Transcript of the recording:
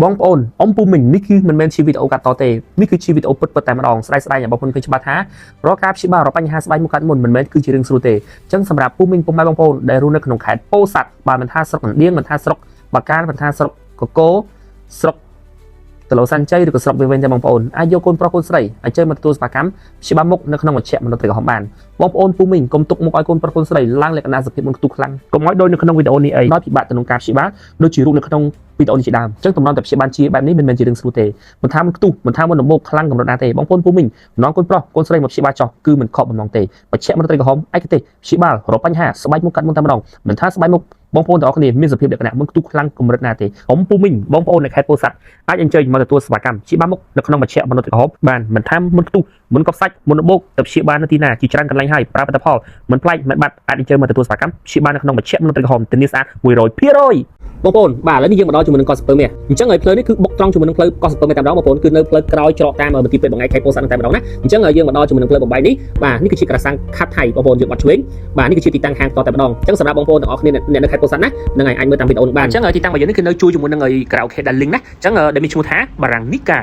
បងប្អូនអ៊ំពូមីងនេះគឺមិនមែនជាវីដេអូកាត់តទេនេះគឺជាវីដេអូពិតតែម្ដងស្ដាយៗបងប្អូនឃើញច្បាស់ថារាល់ការព្យាបាលបញ្ហាស្បែកមុខកាត់មុនមិនមែនគឺជារឿងស្រួលទេអញ្ចឹងសម្រាប់ពូមីងពុកម៉ែបងប្អូនដែលរស់នៅក្នុងខេត្តពោធិ៍សាត់បើមិនថាស្រុកកណ្ដៀងមិនថាស្រុកបាកានមិនថាស្រុកកកូស្រុកតឡូសាន់ជ័យឬក៏ស្រុកវិញតែបងប្អូនអាចយកកូនប្រុសកូនស្រីអញ្ជើញមកទទួលសេវាកម្មព្យាបាលមុខនៅក្នុងមជ្ឈមណ្ឌលក្រហមបានបងប្អូនពូមីងកុំទុកមុខឲ្យកូនប្រុសកូនស្រីឡើងលក្ខណៈសភាពមុនខ្ទុះខ្លាំងកុំឲ្យដូចនៅក្នុងវីដេអូនេះអីដោយពិបាកទៅក្នុងការព្យាបាលដូចជារូបនៅក្នុងវីដេអូនេះជាដើមអញ្ចឹងតំណតែព្យាបាលជាបែបនេះមិនមែនជារឿងស្រួលទេមិនថាមុនខ្ទុះមិនថាមុនដំបូកខ្លាំងកម្រិតណាទេបងប្អូនពូមីងម្ដងកូនប្រុសកូនស្រីមកព្យាបាលចោះគឺមិនខកបំណងទេមជ្ឈមណ្ឌលក្រហមឯកទេសព្យាបាលរកបញ្ហាស្បែកមុខកាត់មុនតែម្ដងមិនថាស្បែកមុខបងប្អូនទាំងអស់គ្នាមានសភាពលក្ខណៈមុនខ្ទុះខ្លាំងកម្រិតណាទេអ៊ំពូមីងបងប្អូននៅខេត្តពោធិ៍សាត់អាចអញ្ជើញមកទទួលសេវាកម្មព្យាបាលមុខនៅក្នុងមជ្ឈមណ្ឌលក្រហមបានមិនថាមុនខ្ទុះមុនកប់សាច់មុនដំបូកទៅព្យាបាលនៅទីណាជាច្រើនកន្លែងហើយប្រើផលិតផលមិនប្លែកមិនបាត់អាចអញ្ជើញមកទទួលសេវាកម្មព្យាបាលនៅក្នុងមជ្ឈមណ្ឌលក្រហមធានាស្អាត 100% បងប្អូនបាទឥឡូវនេះយើងមកដល់ជាមួយនឹងកោះសពើមាសអញ្ចឹងឲ្យផ្លូវនេះគឺបុកត្រង់ជាមួយនឹងផ្លូវកោះសពើមាសតែម្ដងបងប្អូនគឺនៅផ្លូវក្រោយច្រកតាមមន្ទីរពេទ្យបងឯកខេត្តពោធិ៍សាត់តែម្ដងណាអញ្ចឹងយើងមកដល់ជាមួយនឹងផ្លូវបំបីនេះបាទនេះគឺជាក្រសាំងខាត់ថៃបងប្អូនយើងបាត់ឆ្វេងបាទនេះគឺជាទីតាំងហាងតតែម្ដងអញ្ចឹងសម្រាប់បងប្អូនទាំងអស់គ្នាអ្នកនៅខេត្តពោធិ៍សាត់ណានឹងឲ្យអាចមើលតាមវីដេអូនេះបានអញ្ចឹងទីតាំងរបស់យើងនេះគឺនៅជួយជាមួយនឹងក្រៅខេត្តដាលីងណាអញ្ចឹងដែលមានឈ្មោះថាបារាំងនីកា